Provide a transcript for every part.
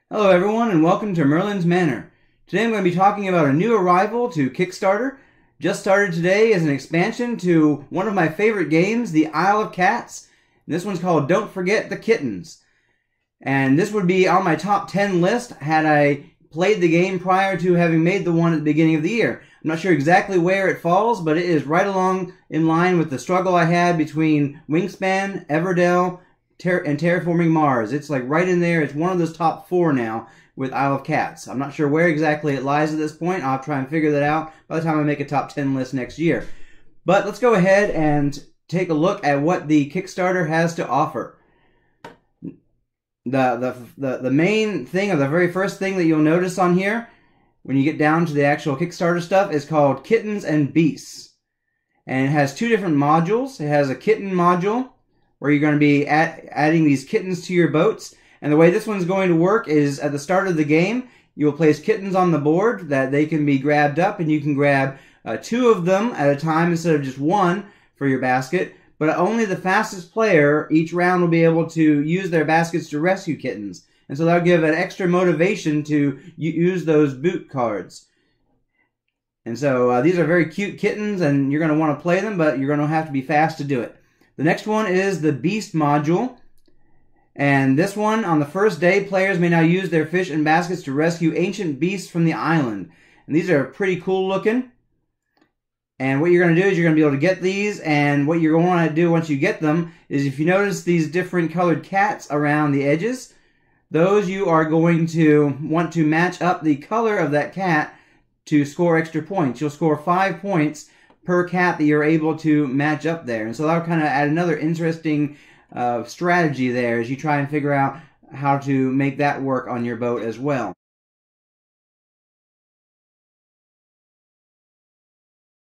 Hello everyone and welcome to Merlin's Manor. Today I'm going to be talking about a new arrival to Kickstarter. Just started today as an expansion to one of my favorite games, the Isle of Cats. This one's called Forget the Kittens. And this would be on my top 10 list had I played the game prior to having made the one at the beginning of the year. I'm not sure exactly where it falls, but it is right along in line with the struggle I had between Wingspan, Everdell, and Terraforming Mars. It's like right in there. It's one of those top 4 now with Isle of Cats. I'm not sure where exactly it lies at this point. I'll try and figure that out by the time I make a top 10 list next year. But let's go ahead and take a look at what the Kickstarter has to offer. The main thing, or the very first thing that you'll notice on here when you get down to the actual Kickstarter stuff is called Kittens and Beasts. And it has 2 different modules. It has a kitten module where you're going to be adding these kittens to your boats. And the way this one's going to work is at the start of the game, you'll place kittens on the board that they can be grabbed up, and you can grab 2 of them at a time instead of just 1 for your basket. But only the fastest player each round will be able to use their baskets to rescue kittens. And so that'll give an extra motivation to use those boot cards. And so these are very cute kittens, and you're going to want to play them, but you're going to have to be fast to do it. The next one is the Beast module. And this one, on the first day, players may now use their fish and baskets to rescue ancient beasts from the island. And these are pretty cool looking. And what you're going to do is you're going to be able to get these, and what you're going to want to do once you get them is, if you notice these different colored cats around the edges, those you are going to want to match up the color of that cat to score extra points. You'll score 5 points per cat that you're able to match up there. And so that'll kind of add another interesting strategy there as you try and figure out how to make that work on your boat as well.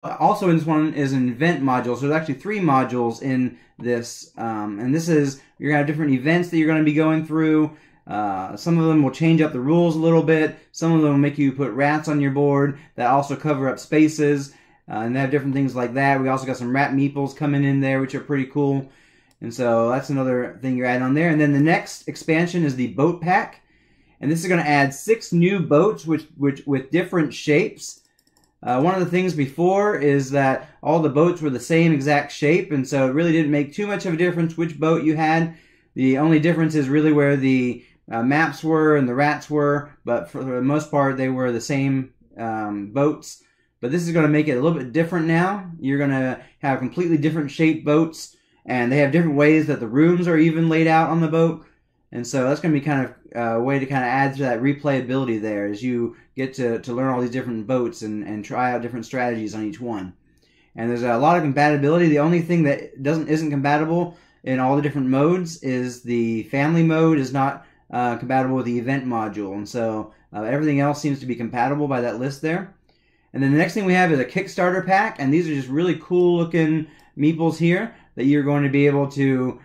Also in this one is an event module. So there's actually 3 modules in this. And this is, you're going to have different events that you're going to be going through. Some of them will change up the rules a little bit. Some of them will make you put rats on your board that also cover up spaces. And they have different things like that. We also got some rat meeples coming in there, which are pretty cool. And so that's another thing you're adding on there. And then the next expansion is the boat pack. And this is going to add 6 new boats with different shapes. One of the things before is that all the boats were the same exact shape. And so it really didn't make too much of a difference which boat you had. The only difference is really where the maps were and the rats were. But for the most part, they were the same boats. But this is going to make it a little bit different now. You're going to have completely different shaped boats, and they have different ways that the rooms are even laid out on the boat. And so that's going to be kind of a way to kind of add to that replayability there as you get to learn all these different boats and try out different strategies on each one. And there's a lot of compatibility. The only thing that isn't compatible in all the different modes is the family mode is not compatible with the event module. And so everything else seems to be compatible by that list there. And then the next thing we have is a Kickstarter pack, and these are just really cool looking meeples here that you're going to be able to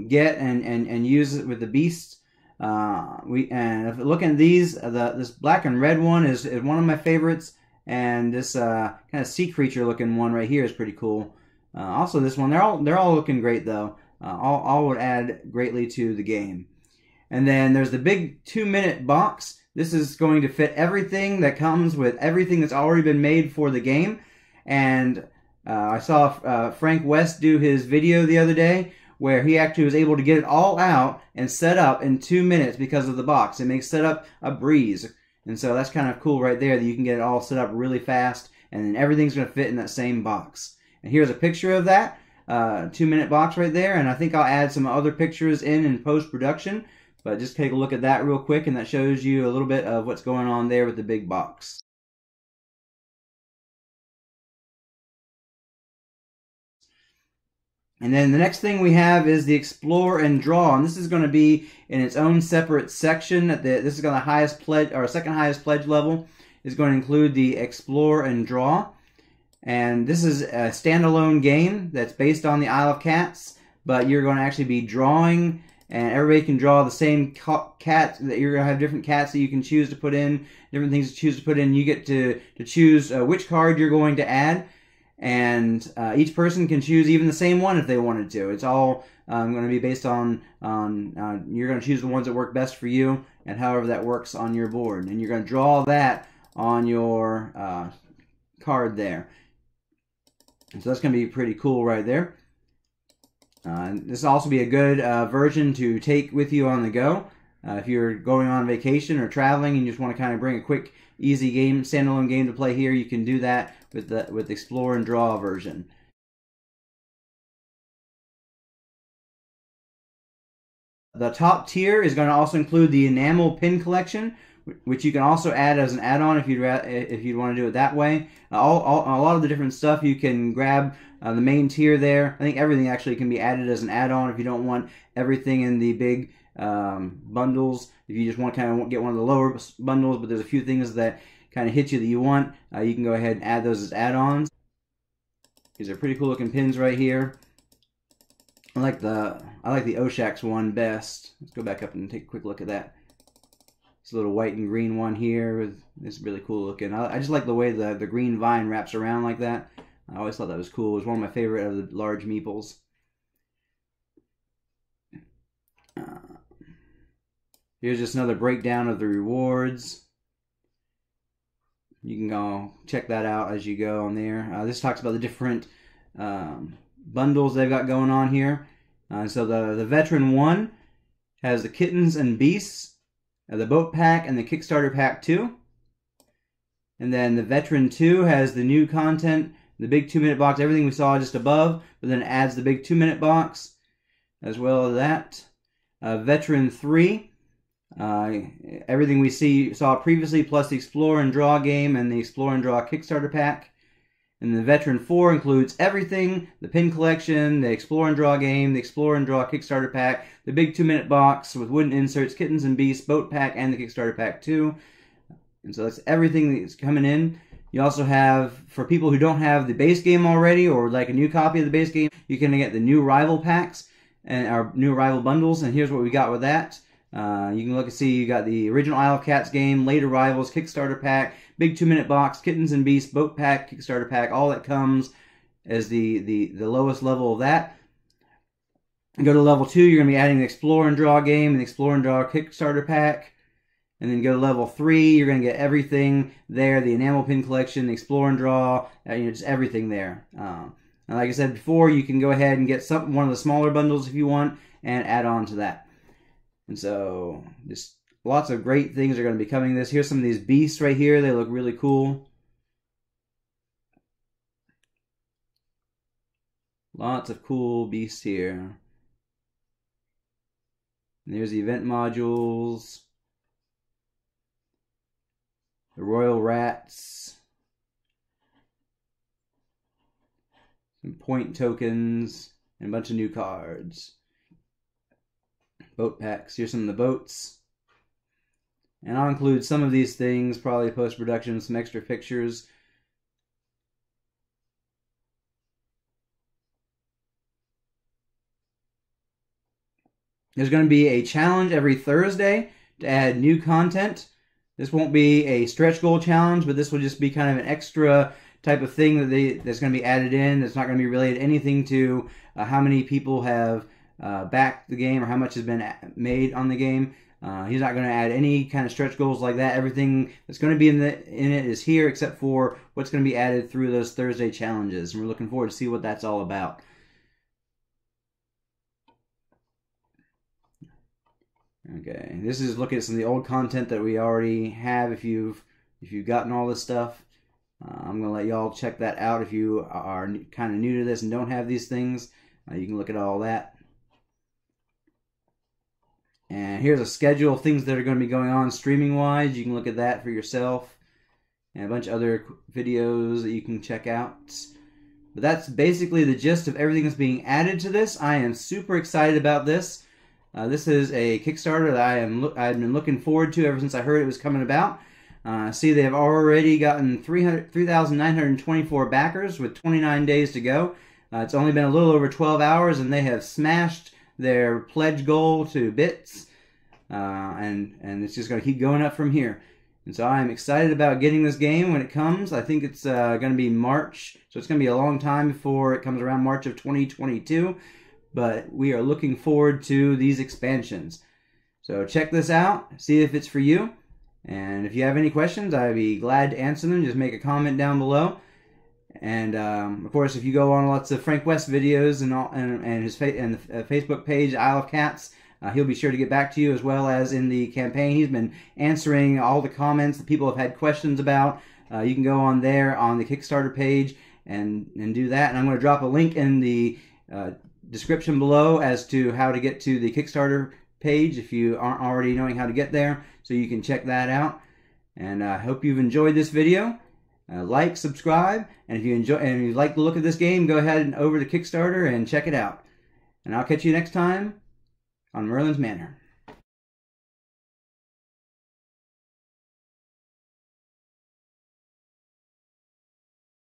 get and use it with the beasts. And if looking at these, this black and red one is one of my favorites, and this kind of sea creature looking one right here is pretty cool. Also this one, they're all looking great though. All would add greatly to the game. And then there's the big 2-minute box. This is going to fit everything that comes with everything that's already been made for the game. And I saw Frank West do his video the other day where he actually was able to get it all out and set up in 2 minutes because of the box. It makes setup a breeze. And so that's kind of cool right there that you can get it all set up really fast, and then everything's going to fit in that same box. And here's a picture of that 2-minute box right there. And I think I'll add some other pictures in post-production. But just take a look at that real quick, and that shows you a little bit of what's going on there with the big box. And then the next thing we have is the Explore and Draw, and this is going to be in its own separate section. This is going to the highest pledge, or second highest pledge level, is going to include the Explore and Draw. And this is a standalone game that's based on the Isle of Cats, but you're going to actually be drawing. And everybody can draw the same cat. That you're going to have different cats that you can choose to put in, different things to choose to put in. You get to choose which card you're going to add. and each person can choose even the same one if they wanted to. It's all going to be based on you're going to choose the ones that work best for you, and however that works on your board, and you're going to draw that on your card there. And so that's going to be pretty cool right there. This will also be a good version to take with you on the go. If you're going on vacation or traveling and you just want to kind of bring a quick, easy game, standalone game to play here, you can do that with the Explore and Draw version. The top tier is going to also include the enamel pin collection, which you can also add as an add-on if you'd want to do it that way. A lot of the different stuff you can grab the main tier there. I think everything actually can be added as an add-on if you don't want everything in the big bundles. If you just want to kind of get one of the lower bundles, but there's a few things that kind of hit you that you want, you can go ahead and add those as add-ons. These are pretty cool looking pins right here. I like the Oshax one best. Let's go back up and take a quick look at that. It's a little white and green one here. It's really cool looking. I just like the way the green vine wraps around like that. I always thought that was cool. It was one of my favorite of the large meeples. Here's just another breakdown of the rewards. You can go check that out as you go on there. This talks about the different bundles they've got going on here. So the Veteran 1 has the Kittens and Beasts, the Boat Pack, and the Kickstarter Pack 2. And then the Veteran 2 has the new content, the big 2-minute box, everything we saw just above, but then it adds the big 2-minute box as well as that. Veteran 3, everything we saw previously, plus the Explore and Draw game and the Explore and Draw Kickstarter Pack. And the Veteran 4 includes everything, the pin collection, the Explore and Draw game, the Explore and Draw Kickstarter Pack, the big 2-minute box with wooden inserts, Kittens and Beasts, Boat Pack, and the Kickstarter Pack 2. And so that's everything that's coming in. You also have, for people who don't have the base game already, or like a new copy of the base game, you can get the new Rival Packs, and our new Rival Bundles, and here's what we got with that. You can look and see you got the original Isle of Cats game, later Rivals, Kickstarter Pack, big 2-minute box, Kittens and Beasts, Boat Pack, Kickstarter Pack, all that comes as the lowest level of that. And go to level 2, you're going to be adding the Explore and Draw game and the Explore and Draw Kickstarter Pack. And then go to level 3, you're going to get everything there, the enamel pin collection, the Explore and Draw, just everything there. And like I said before, you can go ahead and get one of the smaller bundles if you want and add on to that. And so, just lots of great things are going to be coming to this. Here's some of these beasts right here. They look really cool. Lots of cool beasts here. And there's the event modules. The Royal Rats. Some point tokens. And a bunch of new cards. Boat packs. Here's some of the boats. And I'll include some of these things, probably post-production, some extra pictures. There's going to be a challenge every Thursday to add new content. This won't be a stretch goal challenge, but this will just be kind of an extra type of thing that's going to be added in. That's not going to be related to anything to how many people have backed the game or how much has been made on the game. He's not going to add any kind of stretch goals like that. Everything that's going to be in it is here, except for what's going to be added through those Thursday challenges. And we're looking forward to see what that's all about. Okay, this is looking at some of the old content that we already have. If you've gotten all this stuff, I'm gonna let y'all check that out. If you are kind of new to this and don't have these things, you can look at all that. And here's a schedule of things that are going to be going on streaming wise. You can look at that for yourself, and a bunch of other videos that you can check out. But that's basically the gist of everything that's being added to this. I am super excited about this. This is a Kickstarter that I've been looking forward to ever since I heard it was coming about. See, they have already gotten 3,924 backers with 29 days to go. It's only been a little over 12 hours, and they have smashed their pledge goal to bits. And it's just going to keep going up from here. And so I'm excited about getting this game when it comes. I think it's going to be March, so it's going to be a long time before it comes around March of 2022. But we are looking forward to these expansions. So check this out, see if it's for you. And if you have any questions, I'd be glad to answer them. Just make a comment down below. And of course, if you go on lots of Frank West videos and his Facebook page, Isle of Cats, he'll be sure to get back to you, as well as in the campaign. He's been answering all the comments that people have had questions about. You can go on there on the Kickstarter page and do that. And I'm going to drop a link in the description below as to how to get to the Kickstarter page if you aren't already knowing how to get there, so you can check that out. And I hope you've enjoyed this video. Like, subscribe, and if you like the look of this game, go ahead and over to Kickstarter and check it out. And I'll catch you next time on Merlin's Manor.